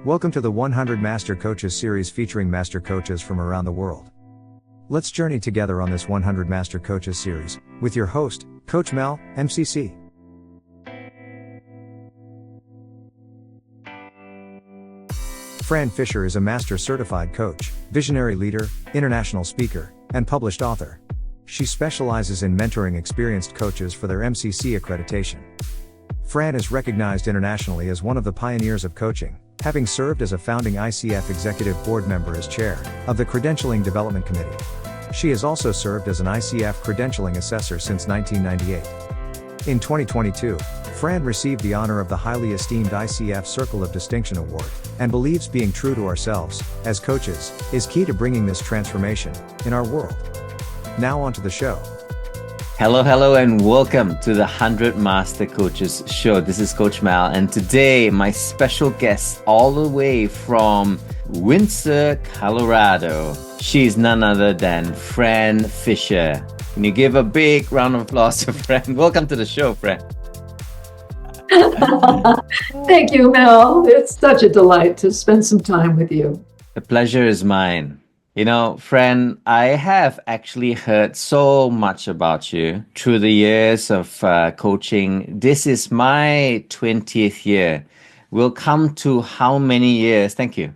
Welcome to the 100 Master Coaches series featuring master coaches from around the world. Let's journey together on this 100 Master Coaches series with your host, Coach Mel, MCC. Fran Fisher is a master certified coach, visionary leader, international speaker, and published author. She specializes in mentoring experienced coaches for their MCC accreditation. Fran is recognized internationally as one of the pioneers of coaching, having served as a founding ICF Executive Board member as chair of the Credentialing Development Committee. She has also served as an ICF credentialing assessor since 1998. In 2022, Fran received the honor of the highly esteemed ICF Circle of Distinction Award, and believes being true to ourselves, as coaches, is key to bringing this transformation in our world. Now on to the show. Hello, and welcome to the 100 Master Coaches Show. This is Coach Mal, and today my special guest all the way from Windsor, Colorado. She's none other than Fran Fisher. Can you give a big round of applause to Fran? Welcome to the show, Fran. Thank you, Mel. It's such a delight to spend some time with you. The pleasure is mine. You know, Fran, I have actually heard so much about you through the years of coaching. This is my 20th year. We'll come to how many years, thank you.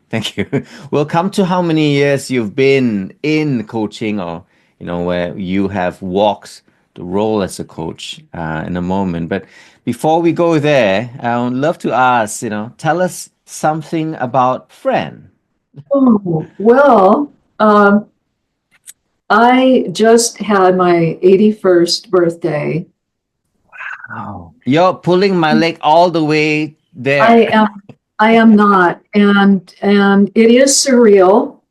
We'll come to how many years you've been in coaching, or, you know, where you have walked the role as a coach in a moment. But before we go there, I would love to ask, tell us something about Fran. Oh, well, I just had my 81st birthday. Wow. You're pulling my leg all the way there. I am not. And it is surreal.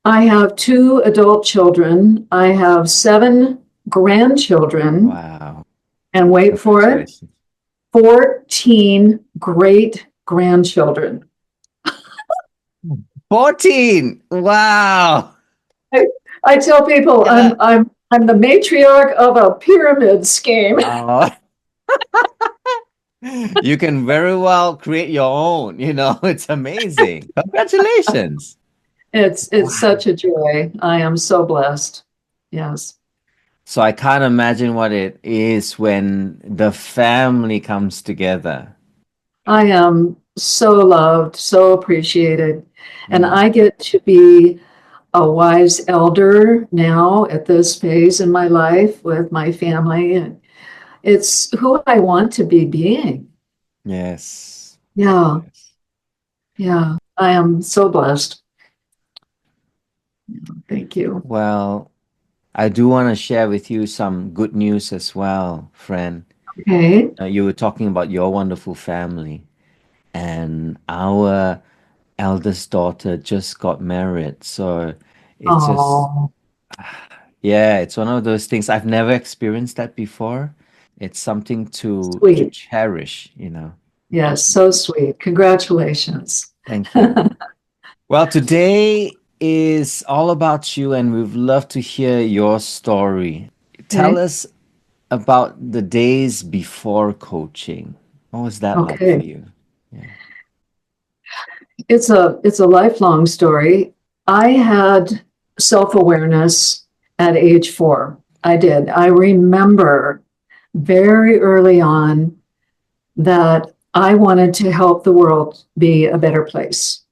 I have 2 adult children. I have 7 grandchildren. Wow. And wait for it, 14 great grandchildren. 14. Wow. I tell people I'm the matriarch of a pyramid scheme. Oh. You can very well create your own, it's amazing. Congratulations. It's such a joy. I am so blessed. Yes. So I can't imagine what it is when the family comes together. I am so loved, so appreciated. And I get to be a wise elder now at this phase in my life with my family. And it's who I want to be being. Yes. Yeah. Yes. Yeah. I am so blessed. Thank you. Well, I do want to share with you some good news as well, Fran. Okay. You were talking about your wonderful family, and our eldest daughter just got married. So it's it's one of those things. I've never experienced that before. It's something to cherish, Yes, so sweet. Congratulations. Thank you. Well, today is all about you, and we'd love to hear your story. Tell us about the days before coaching. What was that like for you? Yeah. It's a lifelong story. I had self-awareness at age 4. I did. I remember very early on that I wanted to help the world be a better place.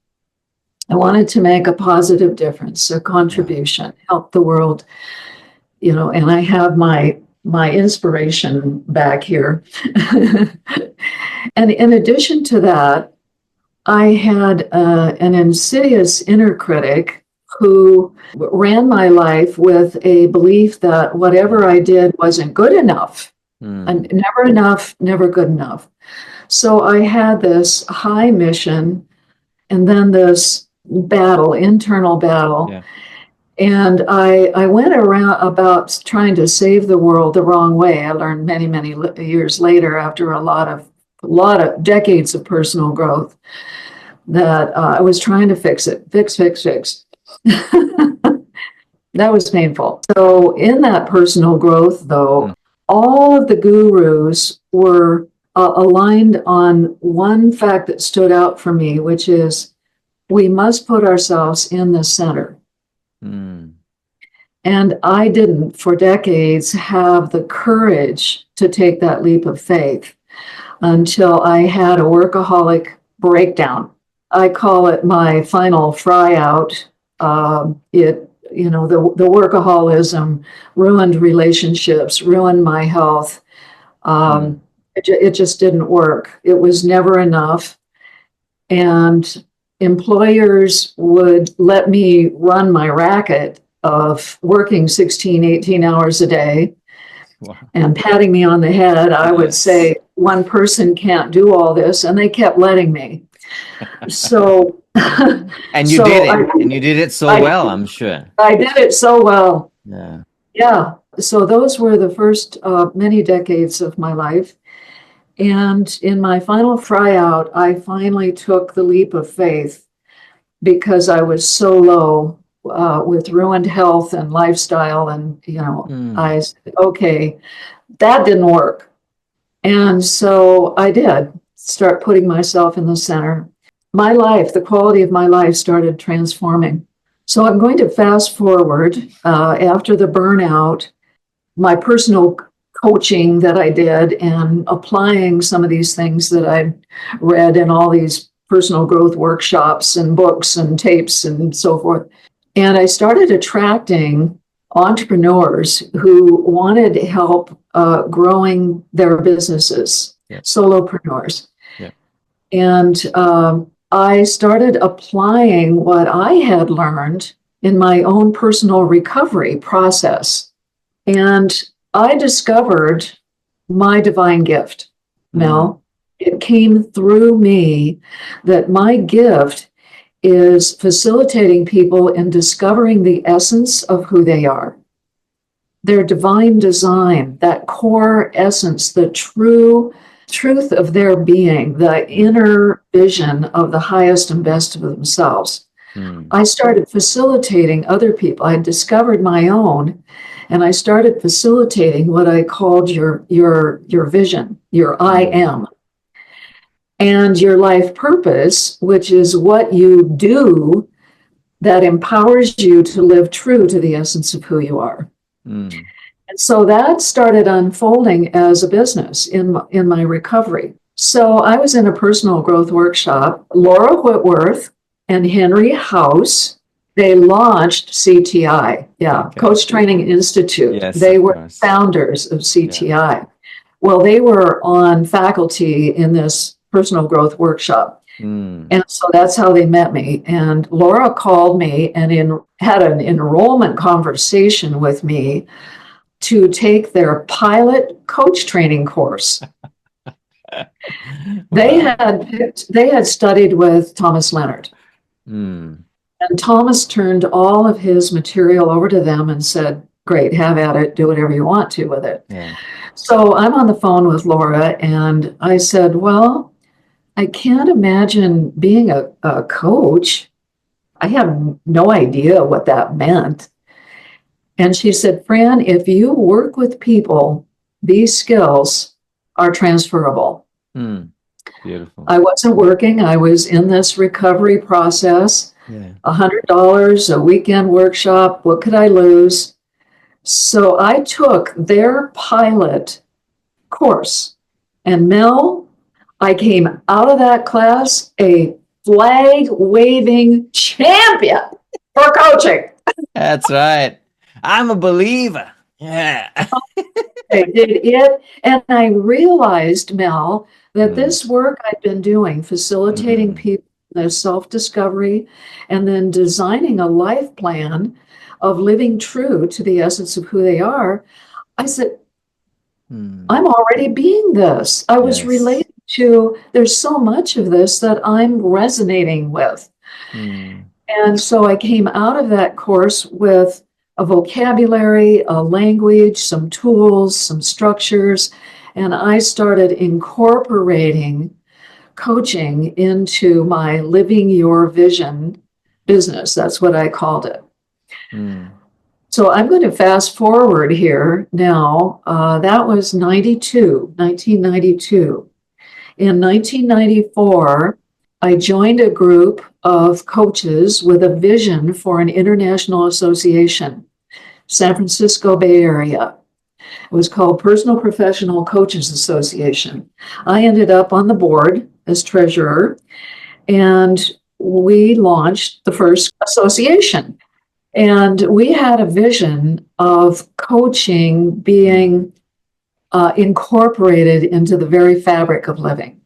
I wanted to make a positive difference, a contribution, help the world, and I have my inspiration back here. And in addition to that, I had an insidious inner critic who ran my life with a belief that whatever I did wasn't good enough. And never enough, never good enough. So I had this high mission and then this internal battle. Yeah. And I went around about trying to save the world the wrong way. I learned many, many years later, after a lot of decades of personal growth, that I was trying to fix it. Fix. That was painful. So in that personal growth, though, all of the gurus were aligned on one fact that stood out for me, which is we must put ourselves in the center. Mm. And I didn't, for decades, have the courage to take that leap of faith until I had a workaholic breakdown. I call it my final fry out. The workaholism ruined relationships, ruined my health. It just didn't work. It was never enough. And employers would let me run my racket of working 16, 18 hours a day. Wow. And patting me on the head. I would say, one person can't do all this, and they kept letting me. So, and you did it, and you did it so well, I'm sure. I did it so well. Yeah. Yeah. So those were the first many decades of my life. And in my final fry out, I finally took the leap of faith because I was so low with ruined health and lifestyle. And, I said, okay, that didn't work. And so I did start putting myself in the center. My life, the quality of my life started transforming. So I'm going to fast forward after the burnout, my personal coaching that I did and applying some of these things that I read in all these personal growth workshops and books and tapes and so forth. And I started attracting entrepreneurs who wanted help growing their businesses, solopreneurs. Yeah. And I started applying what I had learned in my own personal recovery process. And I discovered my divine gift, Mel. It came through me that my gift is facilitating people in discovering the essence of who they are. Their divine design, that core essence, the true truth of their being, the inner vision of the highest and best of themselves. I started facilitating other people. I discovered my own, and I started facilitating what I called your vision, your I am. And your life purpose, which is what you do that empowers you to live true to the essence of who you are. And so that started unfolding as a business in my recovery. So I was in a personal growth workshop. Laura Whitworth and Henry House, they launched CTI, Coach Training Institute. Yes, they were founders of CTI. Yeah. Well, they were on faculty in this personal growth workshop. And so that's how they met me. And Laura called me and had an enrollment conversation with me to take their pilot coach training course. They had studied with Thomas Leonard. And Thomas turned all of his material over to them and said, great, have at it, do whatever you want to with it. Yeah. So I'm on the phone with Laura and I said, well, I can't imagine being a coach. I have no idea what that meant. And she said, Fran, if you work with people, these skills are transferable. Beautiful. I wasn't working. I was in this recovery process. $100 a weekend workshop. What could I lose? So I took their pilot course. And Mel, I came out of that class a flag-waving champion for coaching. That's right. I'm a believer. Yeah. I did it. And I realized, Mel, that this work I've been doing, facilitating people their self-discovery and then designing a life plan of living true to the essence of who they are, I said, I'm already being this. I was related to, there's so much of this that I'm resonating with. And so I came out of that course with a vocabulary, a language, some tools, some structures, and I started incorporating coaching into my Living Your Vision business. That's what I called it. So I'm going to fast forward here now. That was 1992. In 1994, I joined a group of coaches with a vision for an international association, San Francisco Bay Area. It was called Personal Professional Coaches Association. I ended up on the board as treasurer, and we launched the first association. And we had a vision of coaching being incorporated into the very fabric of living.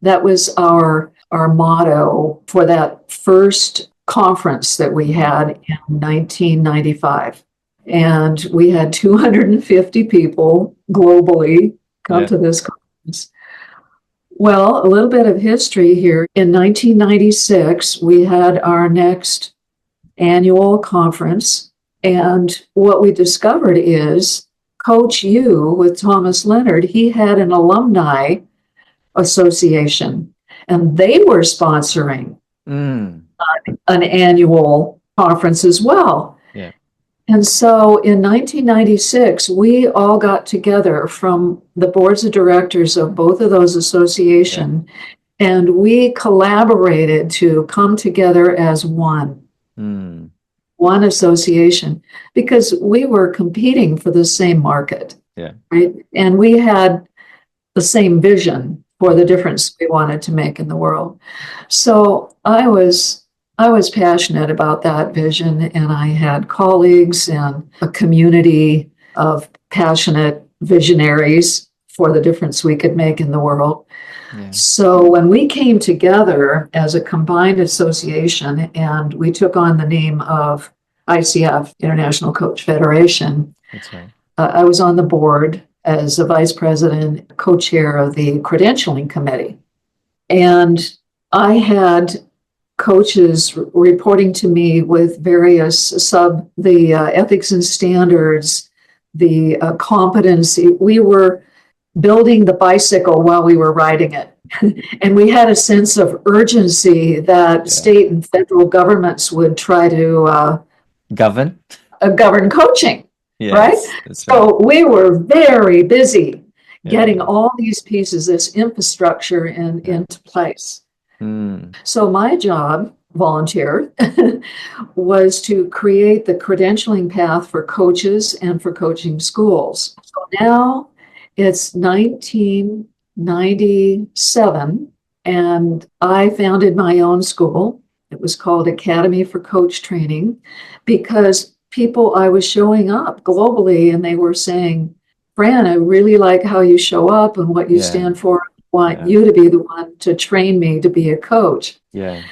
That was our motto for that first conference that we had in 1995. And we had 250 people globally come to this conference. Well, a little bit of history here. In 1996, we had our next annual conference. And what we discovered is Coach U with Thomas Leonard, he had an alumni association, and they were sponsoring an annual conference as well. And so in 1996, we all got together from the boards of directors of both of those associations, and we collaborated to come together as one association, because we were competing for the same market, right? And we had the same vision for the difference we wanted to make in the world. So I was passionate about that vision, and I had colleagues and a community of passionate visionaries for the difference we could make in the world. So when we came together as a combined association and we took on the name of ICF, International Coach Federation, I was on the board as a vice president, co-chair of the Credentialing Committee. And I had coaches reporting to me with various the ethics and standards, the competency. We were building the bicycle while we were riding it. And we had a sense of urgency that state and federal governments would try to govern coaching, right? So we were very busy getting all these pieces, this infrastructure into place. So my job, volunteer, was to create the credentialing path for coaches and for coaching schools. So now it's 1997, and I founded my own school. It was called Academy for Coach Training, because I was showing up globally and they were saying, Fran, I really like how you show up and what you stand for. Want you to be the one to train me to be a coach. So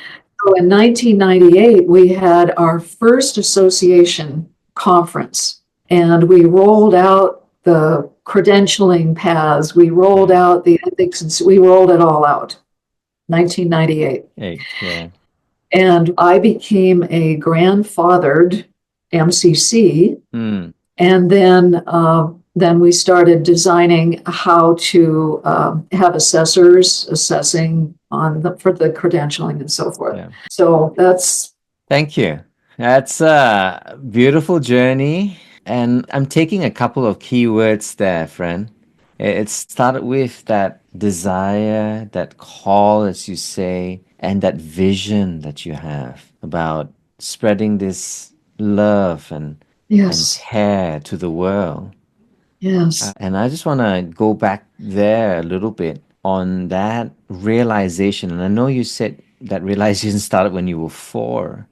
in 1998, we had our first association conference, and we rolled out the credentialing paths. We rolled out the ethics, and we rolled it all out. 1998. And I became a grandfathered MCC, and then we started designing how to have assessors assessing for the credentialing and so forth. So that's... Thank you. That's a beautiful journey. And I'm taking a couple of key words there, Fran. It started with that desire, that call, as you say, and that vision that you have about spreading this love and care to the world. And I just want to go back there a little bit on that realization. And I know you said that realization started when you were 4.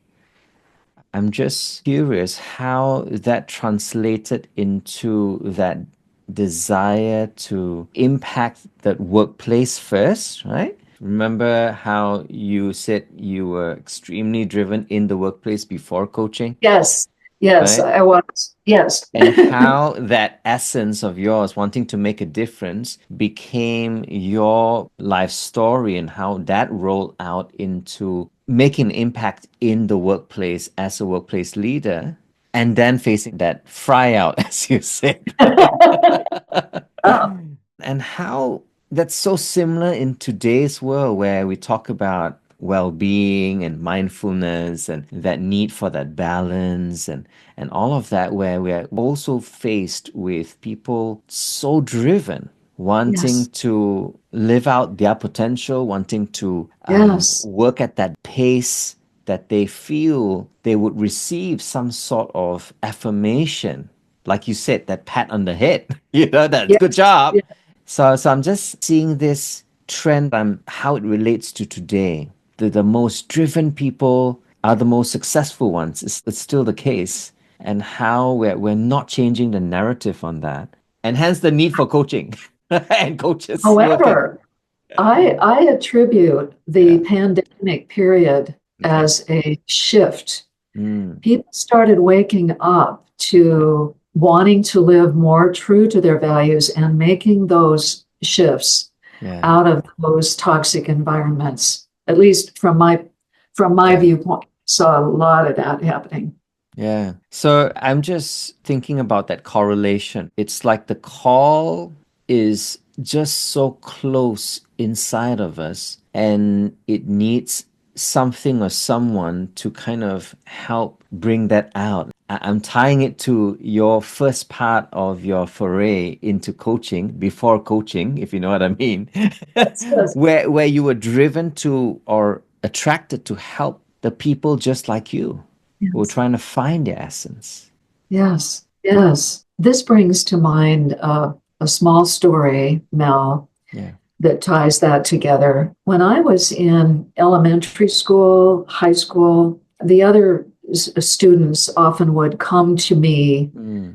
I'm just curious how that translated into that desire to impact that workplace first, right? Remember how you said you were extremely driven in the workplace before coaching? Yes, right? I was. Yes. And how that essence of yours wanting to make a difference became your life story, and how that rolled out into making an impact in the workplace as a workplace leader, and then facing that fry out, as you said. And how that's so similar in today's world, where we talk about well-being and mindfulness and that need for that balance and all of that, where we are also faced with people so driven, wanting to live out their potential, wanting to Yes. work at that pace that they feel they would receive some sort of affirmation. Like you said, that pat on the head, that's Yeah. good job. Yeah. So I'm just seeing this trend, how it relates to today. The most driven people are the most successful ones. It's still the case. And how we're not changing the narrative on that. And hence the need for coaching and coaches working. However, I attribute the Yeah. pandemic period Okay. as a shift. Mm, People started waking up to wanting to live more true to their values and making those shifts yeah. out of those toxic environments. At least from my Yeah. viewpoint, saw a lot of that happening. Yeah. So I'm just thinking about that correlation. It's like the call is just so close inside of us, and it needs something or someone to kind of help bring that out. I'm tying it to your first part of your foray into coaching, before coaching, if you know what I mean, Yes. where you were driven to or attracted to help the people just like you who are Yes. trying to find their essence. Yes. Yes. This brings to mind a small story, Mel, Yeah. that ties that together. When I was in elementary school, high school, the other students often would come to me Mm.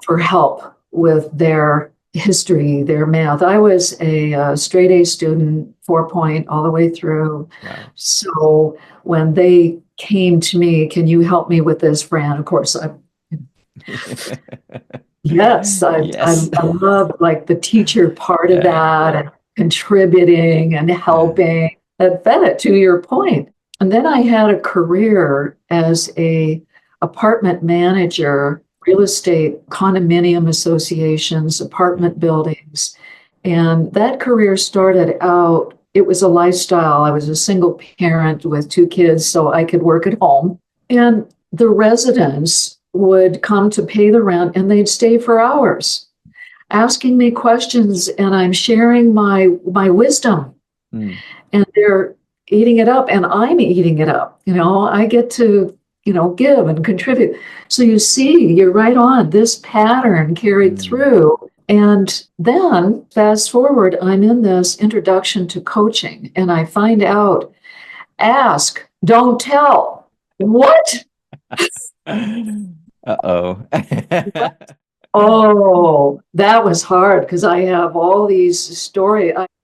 for help with their history, their math. I was a straight A student, 4 point all the way through. Wow. So when they came to me, can you help me with this, Fran? Of course, yes, Yes. I love like the teacher part of Yeah. that and contributing and Yeah. helping. That fed it to your point. And then I had a career as a apartment manager, real estate, condominium associations, apartment buildings. And that career started out, it was a lifestyle. I was a single parent with 2 kids, so I could work at home. And the residents would come to pay the rent and they'd stay for hours asking me questions, and I'm sharing my wisdom, Mm. and they're eating it up and I'm eating it up. I get to, give and contribute. So you see, you're right on, this pattern carried through. And then fast forward, I'm in this introduction to coaching and I find out, ask, don't tell. What? Uh-oh. Oh, that was hard because I have all these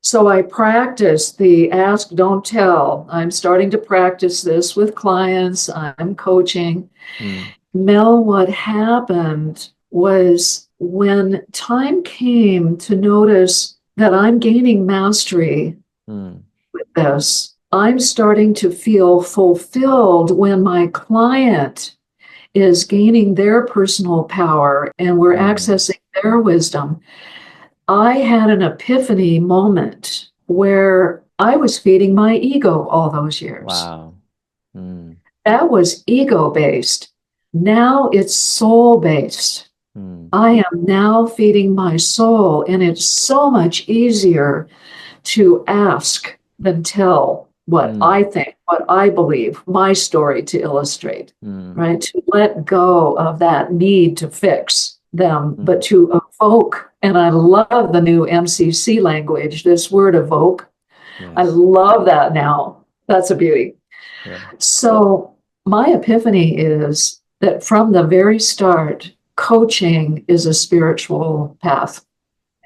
So I practiced the ask, don't tell. I'm starting to practice this with clients. I'm coaching. Mm. Mel, what happened was when time came to notice that I'm gaining mastery Mm. with this, I'm starting to feel fulfilled when my client is gaining their personal power and we're accessing their wisdom. I had an epiphany moment where I was feeding my ego all those years. Wow. Mm. That was ego based. Now it's soul based. Mm. I am now feeding my soul, and it's so much easier to ask than tell what I think, what I believe, my story to illustrate, right? To let go of that need to fix them, but to evoke. And I love the new MCC language, this word evoke. Yes. I love that now. That's a beauty. Yeah. So my epiphany is that from the very start, coaching is a spiritual path.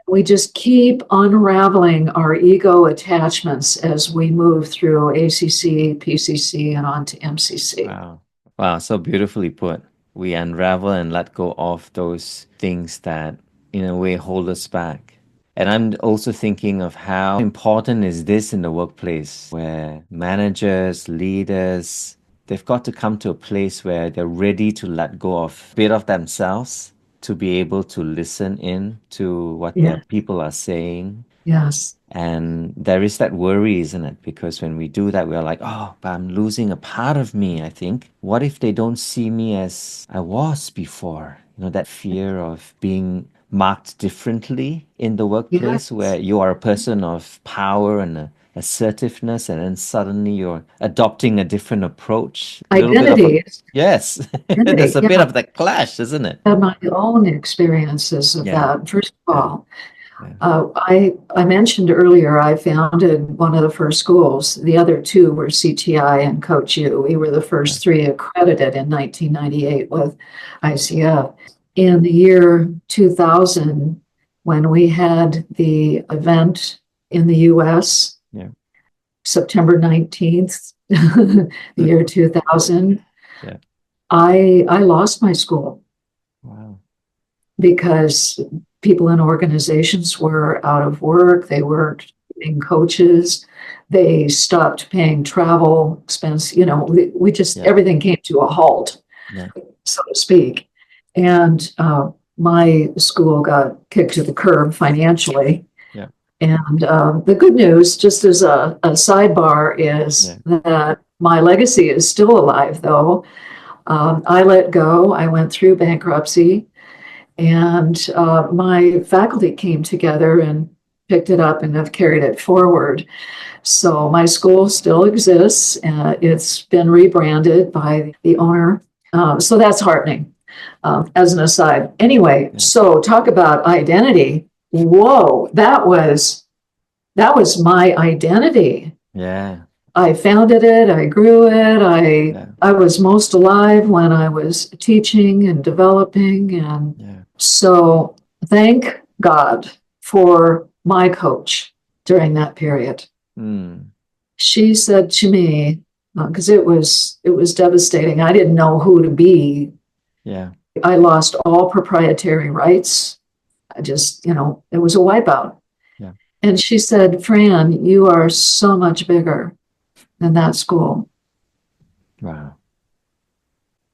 We just keep unraveling our ego attachments as we move through ACC, PCC, and on to MCC. Wow. Wow, so beautifully put. We unravel and let go of those things that, in a way, hold us back. And I'm also thinking of how important is this in the workplace, where managers, leaders, they've got to come to a place where they're ready to let go of a bit of themselves to be able to listen in to what their people are saying. Yes. And there is that worry, isn't it? Because when we do that, we're like, oh, but I'm losing a part of me, I think. What if they don't see me as I was before? That fear of being marked differently in the workplace, Yes. where you are a person of power and assertiveness, and then suddenly you're adopting a different approach? A little bit of a, Identity. yes, there's Identity. a bit Yeah. of that clash, isn't it? I had my own experiences of Yeah, that. First of yeah, all, yeah. I mentioned earlier I founded one of the first schools. The other two were CTI and Coach U. We were the first three accredited in 1998 with ICF. In the year 2000, when we had the event in the US, Yeah. September 19th, the year 2000, Yeah. I lost my school Wow. because people in organizations were out of work. They weren't being coaches. They stopped paying travel expense. You know, we just, Yeah. everything came to a halt, Yeah. so to speak. And my school got kicked to the curb financially. Yeah. And the good news, just as a sidebar, is that my legacy is still alive, though. I let go. I went through bankruptcy, and my faculty came together and picked it up and have carried it forward. So my school still exists. It's been rebranded by the owner. So that's heartening, as an aside. Anyway, so talk about identity. Whoa, that was my identity. Yeah. I founded it, I grew it, I was most alive when I was teaching and developing. And so thank God for my coach during that period. Mm. She said to me, because it was devastating. I didn't know who to be. Yeah. I lost all proprietary rights. I just, it was a wipeout. Yeah. And she said, Fran, you are so much bigger than that school. Wow.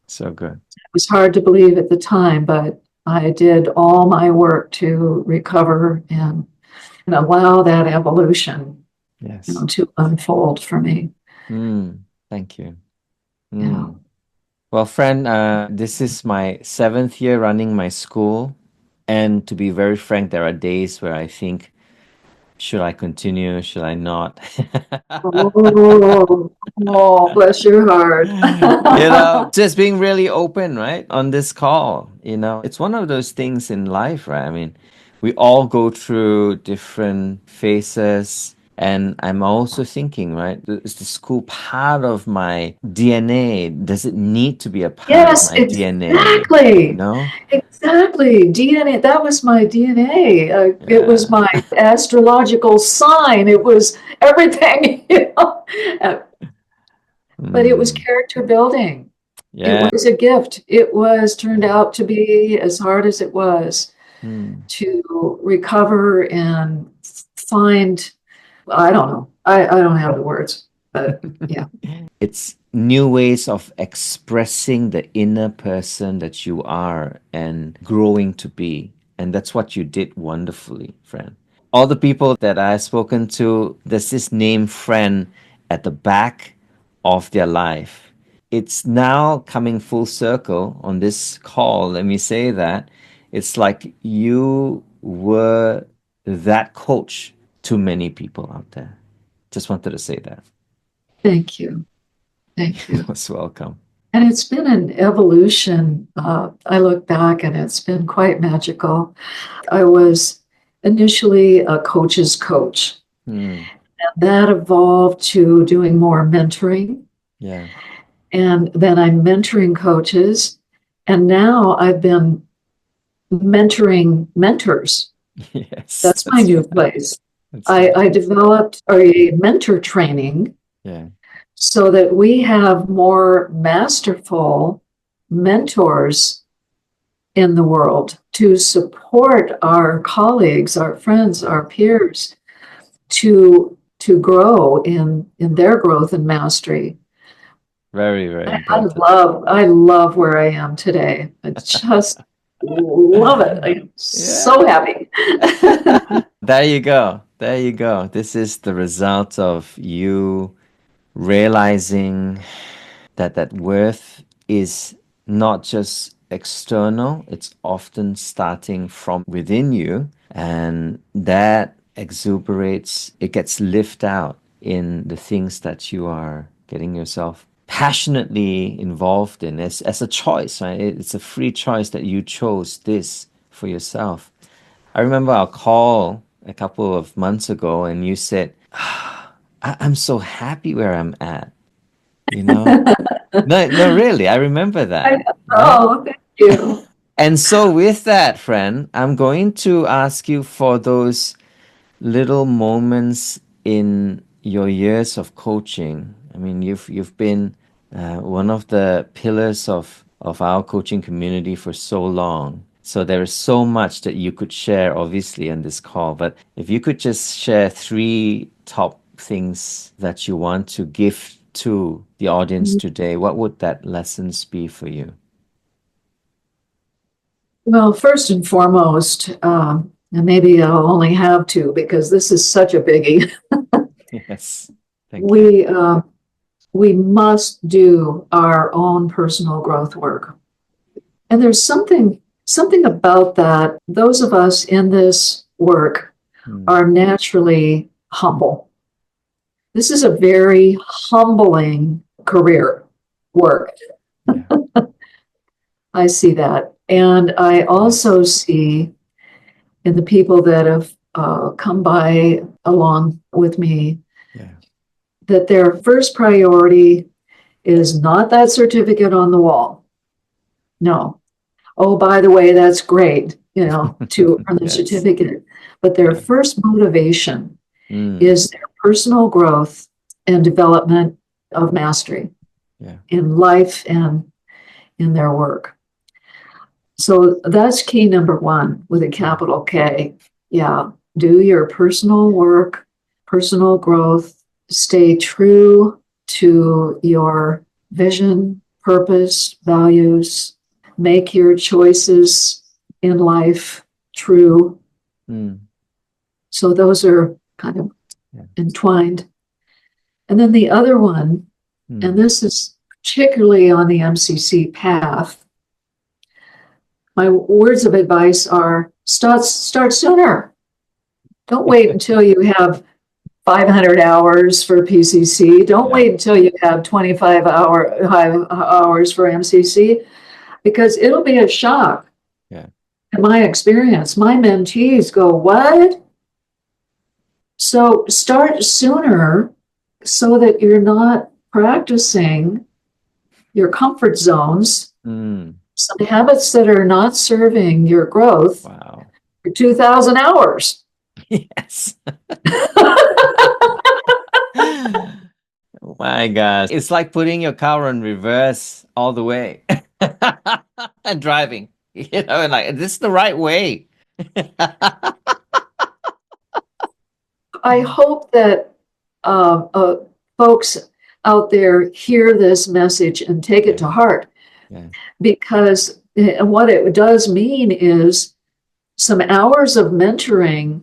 So good. It was hard to believe at the time, but I did all my work to recover and allow that evolution, to unfold for me. Thank you. Yeah. Well, Fran, this is my 7th year running my school. And to be very frank, there are days where I think, should I continue? Should I not? Bless your heart. Just being really open, right? On this call, it's one of those things in life, right? I mean, we all go through different phases. And I'm also thinking, right? Is the school part of my DNA? Does it need to be a part Yes, of my DNA? exactly. No? Exactly. DNA, that was my DNA. It was my astrological sign. It was everything, But it was character building. Yeah. It was a gift. It was turned out to be, as hard as it was, to recover and find, I don't know. I don't have the words, but yeah. It's new ways of expressing the inner person that you are and growing to be. And that's what you did wonderfully, Fran. All the people that I've spoken to, there's this name, Fran, at the back of their life. It's now coming full circle on this call. Let me say that. It's like you were that coach to many people out there. Just wanted to say that. Thank you. Thank you. You're most welcome. And it's been an evolution. I look back and it's been quite magical. I was initially a coach's coach. And that evolved to doing more mentoring. Yeah. And then I'm mentoring coaches. And now I've been mentoring mentors. Yes. That's my new place. I developed a mentor training. Yeah. So that we have more masterful mentors in the world to support our colleagues, our friends, our peers to grow in their growth and mastery. Very, very important. I love where I am today. I just love it. I'm so happy. There you go. There you go. This is the result of you realizing that worth is not just external, it's often starting from within you, and that exuberates, it gets lived out in the things that you are getting yourself passionately involved in as a choice, right? It's a free choice that you chose this for yourself. I remember our call a couple of months ago, and you said, I'm so happy where I'm at, you know? No, no, really, I remember that, right? Oh, thank you. And so with that, friend, I'm going to ask you for those little moments in your years of coaching. I mean, you've been one of the pillars of our coaching community for so long. So there is so much that you could share, obviously, on this call. But if you could just share 3 top things that you want to give to the audience today, what would that lessons be for you? Well, first and foremost, and maybe I'll only have two because this is such a biggie. Yes. Thank you. We must do our own personal growth work. And there's something about that. Those of us in this work are naturally humble. This is a very humbling career work. Yeah. I see that. And I also see in the people that have come by along with me Yeah. that their first priority is not that certificate on the wall. No. Oh, by the way, that's great, to earn the Yes. certificate. But their Yeah. first motivation Mm. is their personal growth and development of mastery Yeah. in life and in their work. So that's key number 1 with a capital K. Yeah. Do your personal work, personal growth, stay true to your vision, purpose, values, make your choices in life true. Mm. So those are kind of Yeah. entwined. And then the other one, and this is particularly on the MCC path, my words of advice are start sooner. Don't wait until you have 500 hours for PCC. Don't wait until you have 25 hours for MCC, because it'll be a shock. Yeah. In my experience, my mentees go, what? So start sooner so that you're not practicing your comfort zones, some habits that are not serving your growth Wow. for 2,000 hours. Yes. My gosh. It's like putting your car on reverse all the way and driving, and like, this is the right way. I hope that folks out there hear this message and take it to heart, because what it does mean is some hours of mentoring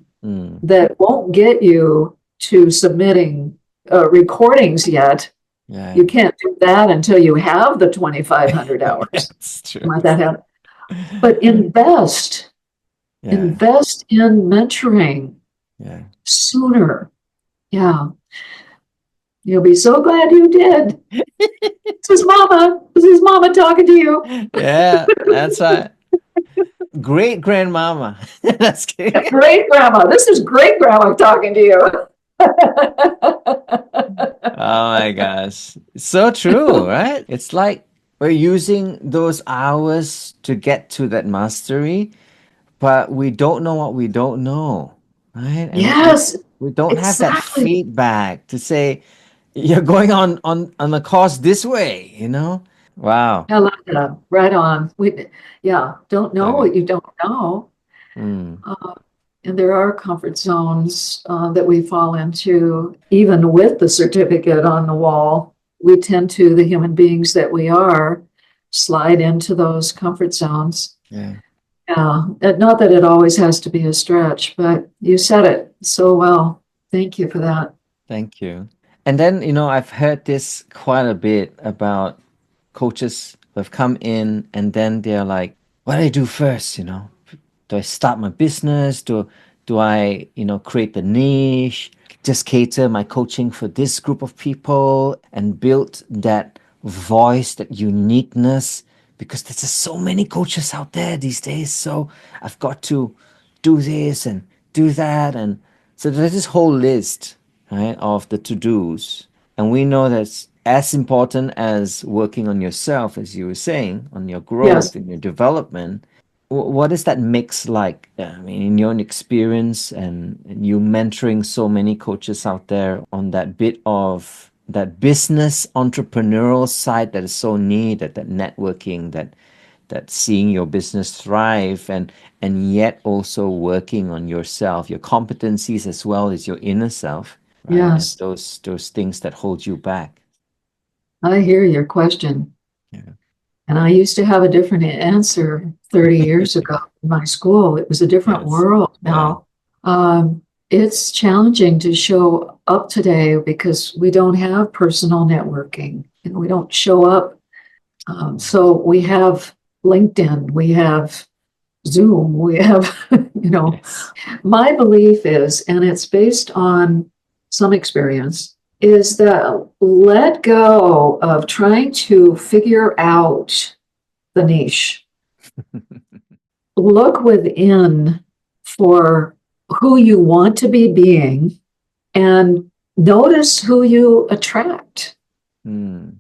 that won't get you to submitting recordings yet. Yeah. You can't do that until you have the 2,500 hours. That's true. Let that happen. But invest in mentoring sooner. Yeah. You'll be so glad you did. This is Mama talking to you. Yeah, that's right. Great grandmama. That's good. Great grandma. This is great grandma talking to you. Oh my gosh. So true, right? It's like we're using those hours to get to that mastery, but we don't know what we don't know, right? And Yes. we don't have that feedback to say, you're going on a course this way, Wow. I like that. Right on. Don't know what you don't know. And there are comfort zones that we fall into, even with the certificate on the wall. We tend to, the human beings that we are, slide into those comfort zones. Yeah. Not that it always has to be a stretch, but you said it so well. Thank you for that. Thank you. And then, I've heard this quite a bit about coaches who have come in and then they're like, what do I do first? Do I start my business? Do I, create the niche, just cater my coaching for this group of people and build that voice, that uniqueness? Because there's just so many coaches out there these days. So I've got to do this and do that. And so there's this whole list, right, of the to-dos. And we know that's as important as working on yourself, as you were saying, on your Yes. growth and your development. What is that mix like? I mean, in your experience and you mentoring so many coaches out there on that bit of that business entrepreneurial side that is so needed, that networking, that seeing your business thrive and yet also working on yourself, your competencies as well as your inner self, right? And Yes. those things that hold you back. I hear your question. Yeah. And I used to have a different answer 30 years ago in my school. It was a different Yes. world Yeah. now. It's challenging to show up today because we don't have personal networking and we don't show up. So we have LinkedIn, we have Zoom, we have, Yes. my belief is, and it's based on some experience, is that let go of trying to figure out the niche. Look within for who you want to be being and notice who you attract. Mm.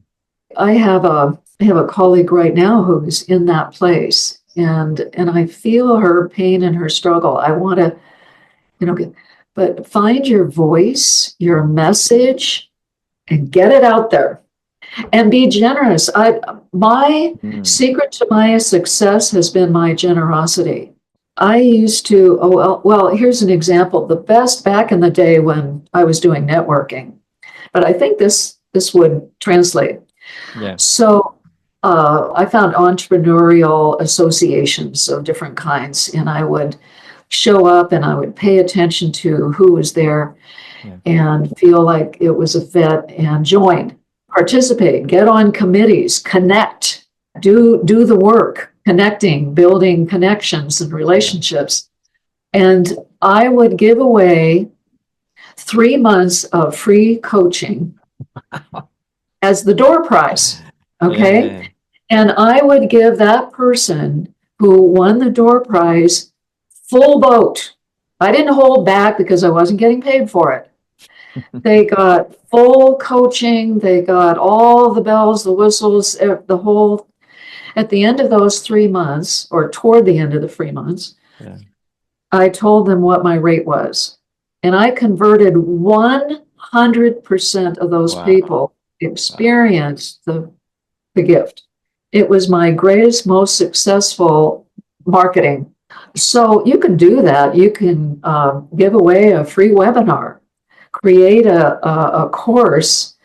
I have a colleague right now who's in that place and I feel her pain and her struggle. I want to, but find your voice, your message, and get it out there and be generous. My secret to my success has been my generosity. I used to, here's an example. The best back in the day when I was doing networking, but I think this would translate. Yeah. So I found entrepreneurial associations of different kinds, and I would show up and I would pay attention to who was there and feel like it was a fit and join, participate, get on committees, connect, do the work, connecting, building connections and relationships. And I would give away 3 months of free coaching as the door prize. Okay. Yeah. And I would give that person who won the door prize full boat. I didn't hold back because I wasn't getting paid for it. They got full coaching. They got all the bells, the whistles, the whole. At the end of those 3 months, or toward the end of the 3 months, I told them what my rate was. And I converted 100% of those people experienced the gift. It was my greatest, most successful marketing. So you can do that. You can give away a free webinar, create a course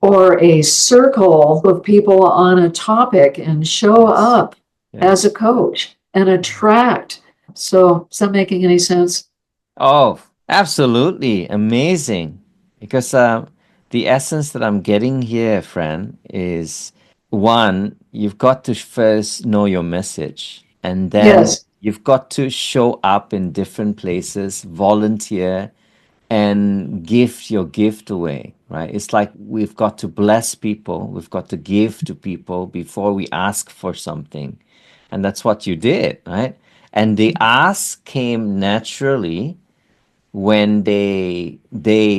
or a circle of people on a topic and show up as a coach and attract. So is that making any sense? Oh, absolutely. Amazing. Because the essence that I'm getting here, Fran, is one, you've got to first know your message, and then you've got to show up in different places, volunteer, and give your gift away, right? It's like we've got to bless people, we've got to give to people before we ask for something. And that's what you did, right? And the ask came naturally when they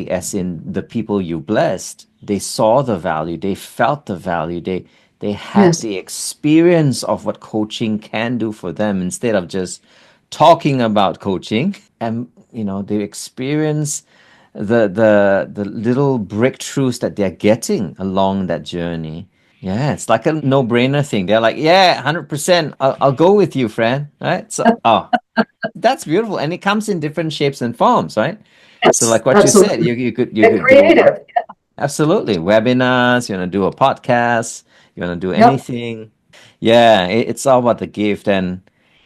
as in the people you blessed, they saw the value, they felt the value, they had the experience of what coaching can do for them instead of just talking about coaching. And they experience the little breakthroughs that they're getting along that journey. Yeah, it's like a no-brainer thing. They're like, yeah, 100%, I'll go with you, Fran, right? So that's beautiful, and it comes in different shapes and forms, right? So like what you said, you could do creative. absolutely webinars, you want to do a podcast, you want to do anything. Yeah, it's all about the gift. And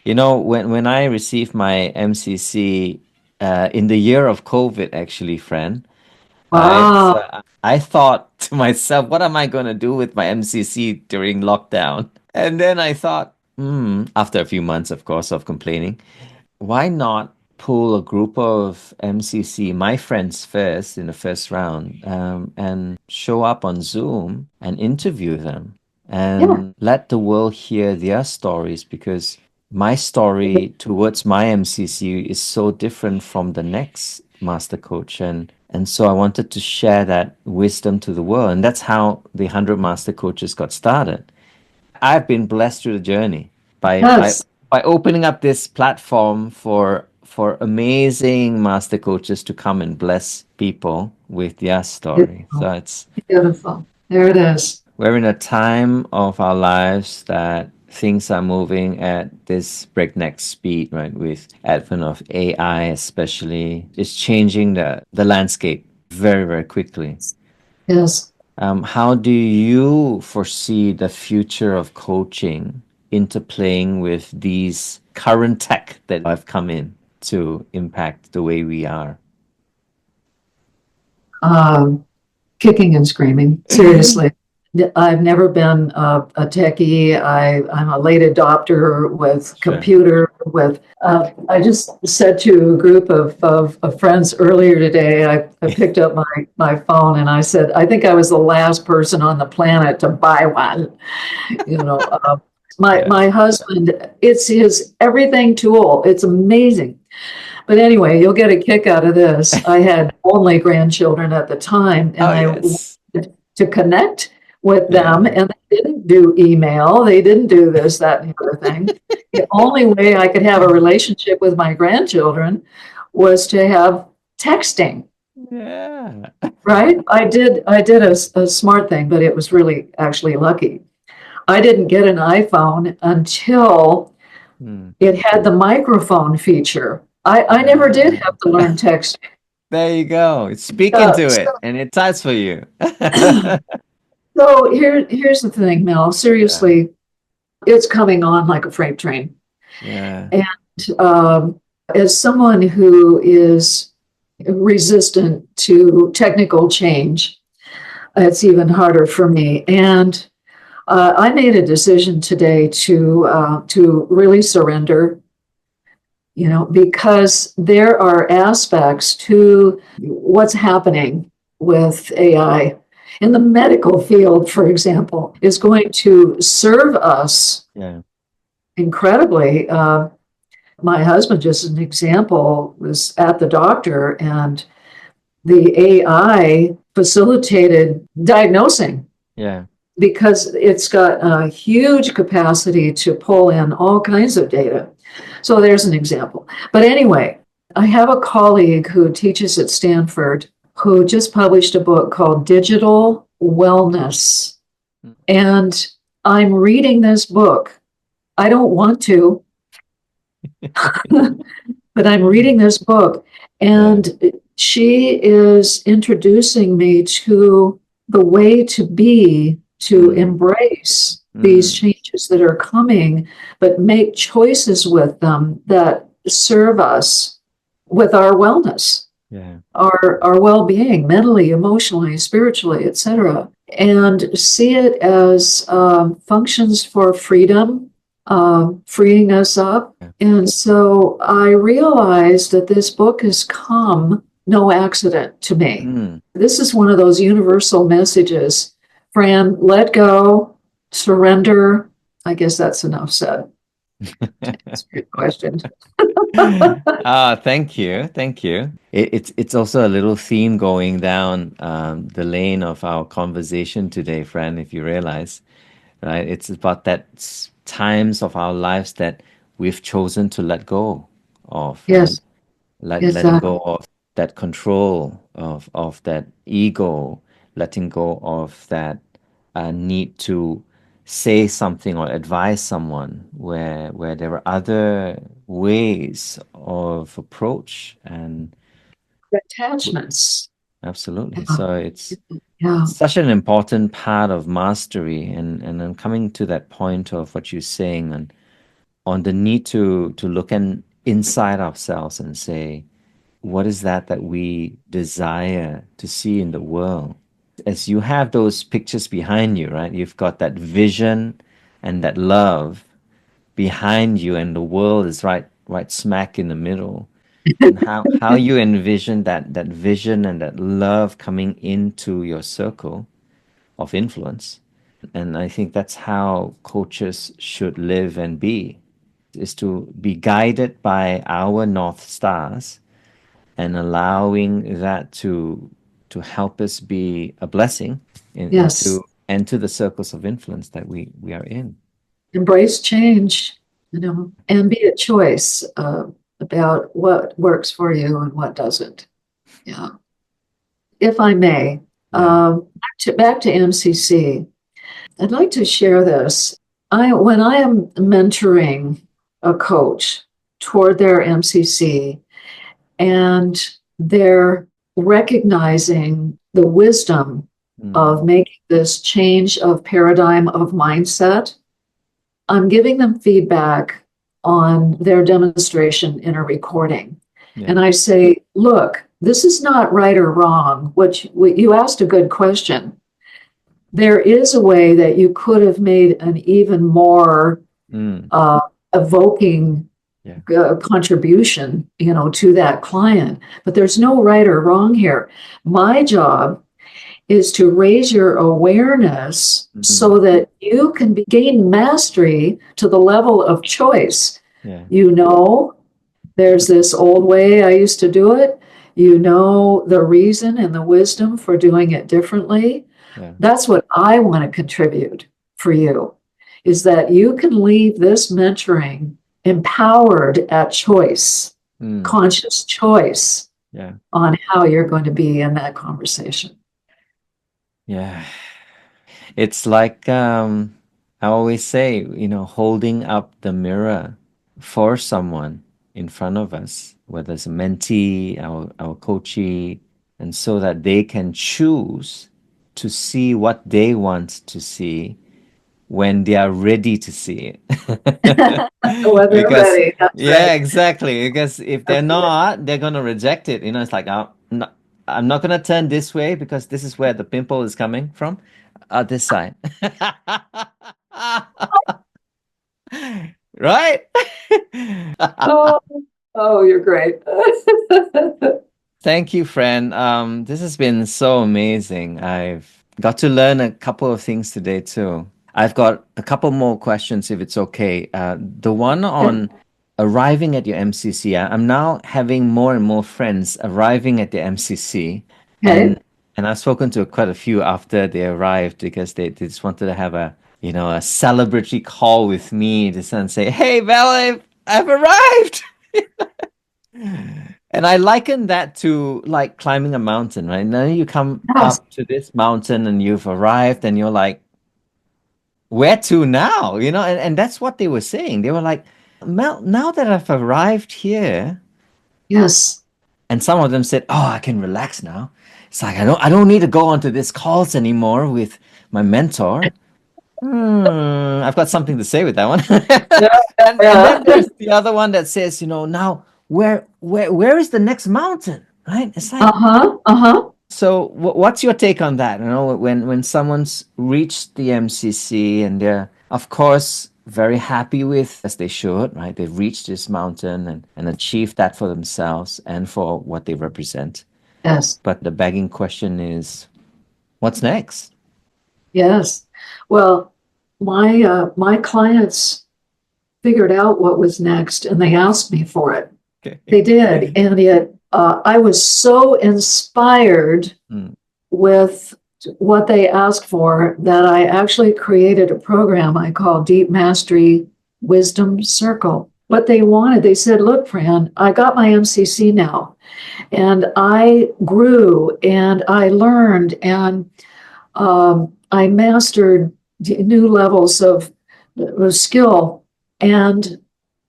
when I received my MCC in the year of COVID, actually, Fran, right? So I thought to myself, what am I going to do with my MCC during lockdown? And then I thought, after a few months, of course, of complaining, why not pull a group of MCC, my friends first in the first round, and show up on Zoom and interview them Yeah. and let the world hear their stories, because my story towards my MCC is so different from the next master coach. And so I wanted to share that wisdom to the world. And that's how the 100 Master Coaches got started. I've been blessed through the journey by by Yes. by opening up this platform for amazing master coaches to come and bless people with their story. Beautiful. So it's Beautiful. There it is. we're in a time of our lives that things are moving at this breakneck speed, right? With advent of AI, especially, it's changing the landscape very, very quickly. Yes. How do you foresee the future of coaching interplaying with these current tech that have come in to impact the way we are? Um, Kicking and screaming. Seriously. I've never been a techie. I'm a late adopter with Sure. computer, with, I just said to a group of friends earlier today, I picked up my phone and I said, I think I was the last person on the planet to buy one. You know, Yeah. my husband, it's his everything tool. It's amazing. But anyway, you'll get a kick out of this. I had only grandchildren at the time, and Oh, I yes. wanted to connect with Yeah. them, and they didn't do email. They didn't do this, that, and the other thing. The only way I could have a relationship with my grandchildren was to have texting, Yeah. right? I did a smart thing, but it was really actually lucky. I didn't get an iPhone until Hmm. it had the microphone feature. I never did have to learn text. There you go. It's speaking to it, and it types for you. So here's the thing, Mel. Seriously, it's coming on like a freight train. Yeah. And as someone who is resistant to technical change, it's even harder for me. And I made a decision today to really surrender. You know, because there are aspects to what's happening with AI in the medical field, for example, is going to serve us Yeah. incredibly. My husband, just as an example, was at the doctor and the AI facilitated diagnosing Yeah. because it's got a huge capacity to pull in all kinds of data. So there's an example. But anyway, I have a colleague who teaches at Stanford who just published a book called Digital Wellness. And I'm reading this book. I don't want to, but I'm reading this book. And she is introducing me to the way to be, to embrace these changes that are coming, but make choices with them that serve us with our wellness, Yeah. our well-being, mentally, emotionally, spiritually, etc., and see it as functions for freedom, freeing us up. And so I realized that this book has come no accident to me. This is one of those universal messages. Fran, let go, surrender. I guess that's enough said. That's a good question. Thank you. Thank you. It's also a little theme going down the lane of our conversation today, Fran, if you realize, right? It's about that times of our lives that we've chosen to let go of, right? Yes, Letting go of that control, of that ego, letting go of that need to say something or advise someone where there are other ways of approach. And attachments. absolutely, Yeah. so it's Yeah. such an important part of mastery. And I'm coming to that point of what you're saying on the need to look inside ourselves and say, what is that we desire to see in the world? As you have those pictures behind you, right? You've got that vision, and that love behind you, and the world is right smack in the middle, and how you envision that vision and that love coming into your circle of influence. And I think that's how coaches should live and be, is to be guided by our North Stars and allowing that to help us be a blessing Yes. into the circles of influence that we are in. Embrace change, and be a choice about what works for you and what doesn't. Yeah. If I may, back to MCC, I'd like to share this. When I am mentoring a coach toward their MCC, and they're recognizing the wisdom of making this change of paradigm of mindset, I'm giving them feedback on their demonstration in a recording. Yeah. And I say, look, this is not right or wrong. You asked a good question. There is a way that you could have made an even more evoking contribution, to that client. But there's no right or wrong here. My job is to raise your awareness so that you can gain mastery to the level of choice. Yeah. There's this old way I used to do it. The reason and the wisdom for doing it differently. Yeah. That's what I want to contribute for you, is that you can leave this mentoring empowered at choice, conscious choice on how you're going to be in that conversation. Yeah. It's like, I always say, holding up the mirror for someone in front of us, whether it's a mentee, our coachee, and so that they can choose to see what they want to see when they are ready to see it. When they're ready. That's right. Exactly. Because if they're not, they're going to reject it. It's like, I'm not going to turn this way because this is where the pimple is coming from. This side. Right? Oh, you're great. Thank you, Fran. This has been so amazing. I've got to learn a couple of things today too. I've got a couple more questions, if it's okay. The one on arriving at your MCC. I'm now having more and more friends arriving at the MCC. Okay. And I've spoken to quite a few after they arrived because they just wanted to have a celebratory call with me to say, hey, Val, I've arrived. And I liken that to like climbing a mountain, right? Now you come up to this mountain and you've arrived and you're like, where to now? And that's what they were saying. They were like, Mel, now that I've arrived here. Yes. And some of them said, oh, I can relax now. It's like, I don't need to go onto these calls anymore with my mentor. I've got something to say with that one. And then there's the other one that says, now where is the next mountain? Right? It's like, So what's your take on that? When someone's reached the MCC and they're, of course, very happy with, as they should, right? They've reached this mountain and achieved that for themselves and for what they represent. Yes. But the begging question is, what's next? Yes. Well, my clients figured out what was next and they asked me for it. Okay. They did. And yet I was so inspired with what they asked for that I actually created a program I call Deep Mastery Wisdom Circle. What they wanted, they said, look, Fran, I got my MCC now. And I grew and I learned and I mastered new levels of skill. And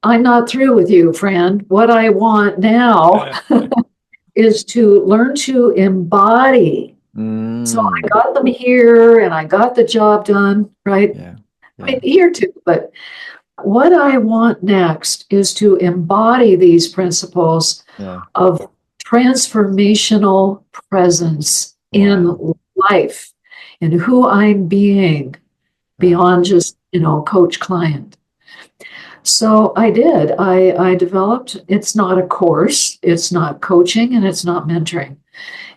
I'm not through with you, Fran. What I want now is to learn to embody. So I got them here and I got the job done, right? Yeah. I'm here too, but what I want next is to embody these principles of transformational presence in life and who I'm being beyond just coach client. So I did. I developed, it's not a course, it's not coaching, and it's not mentoring.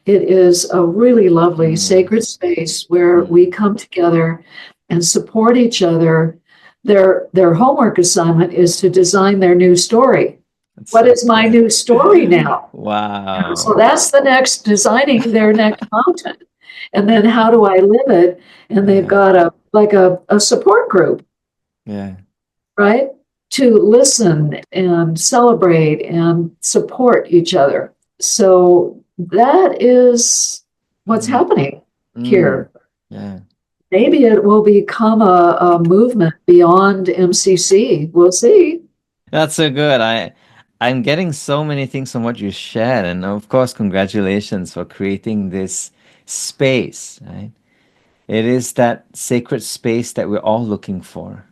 It is a really lovely sacred space where we come together and support each other. Their homework assignment is to design their new story. What is my new story now? Wow. So that's the next, designing their next content. And then how do I live it? And they've got a support group, Yeah. right? To listen and celebrate and support each other. So that is what's happening here. Yeah. Maybe it will become a movement beyond MCC. We'll see. That's so good. I'm getting so many things from what you shared, and of course, congratulations for creating this space, right? It is that sacred space that we're all looking for.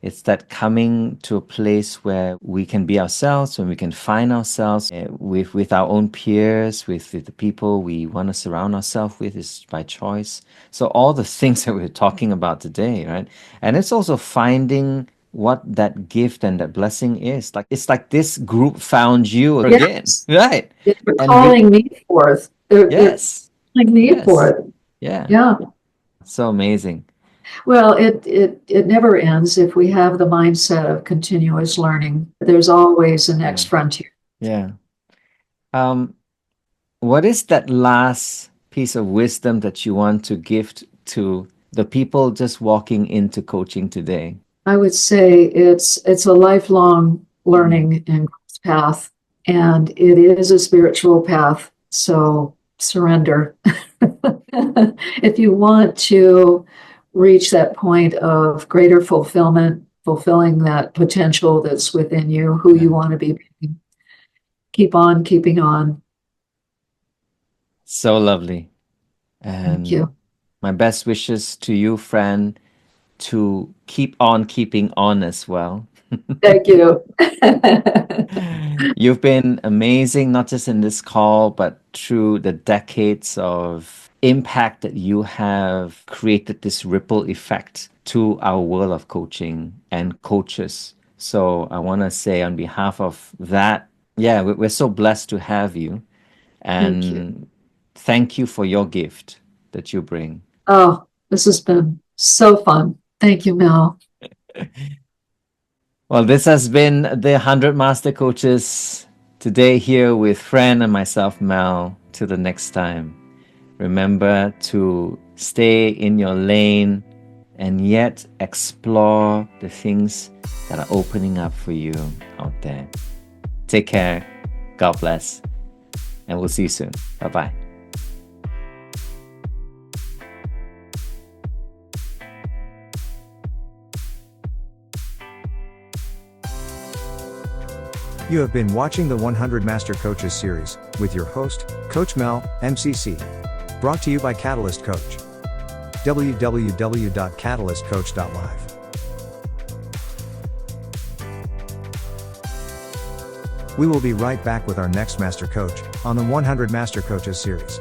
It's that coming to a place where we can be ourselves, when we can find ourselves with our own peers, with the people we want to surround ourselves with is by choice. So all the things that we're talking about today, right? And it's also finding what that gift and that blessing is. Like it's like this group found you again, Yes. right? They're And calling me forth. They're yes, calling me yes, forth. yeah, Yeah. so amazing. Well, it never ends if we have the mindset of continuous learning. There's always a next frontier. Yeah. What is that last piece of wisdom that you want to gift to the people just walking into coaching today? I would say it's a lifelong learning and growth path, and it is a spiritual path. So surrender. If you want to reach that point of greater fulfillment, fulfilling that potential that's within you, who you want to be, keep on keeping on. So lovely. And Thank you. my best wishes to you, Fran, to keep on keeping on as well. Thank you. You've been amazing, not just in this call, but through the decades of impact that you have created this ripple effect to our world of coaching and coaches. So I want to say on behalf of that, yeah, we're so blessed to have you. And Thank you. thank you for your gift that you bring. Oh, this has been so fun. Thank you, Mel. Well, this has been the 100 Master Coaches today here with Fran and myself, Mel. Till the next time, remember to stay in your lane and yet explore the things that are opening up for you out there. Take care. God bless. And we'll see you soon. Bye-bye. You have been watching the 100 Master Coaches series with your host, Coach Mel, MCC. Brought to you by Catalyst Coach. www.catalystcoach.live. We will be right back with our next Master Coach on the 100 Master Coaches series.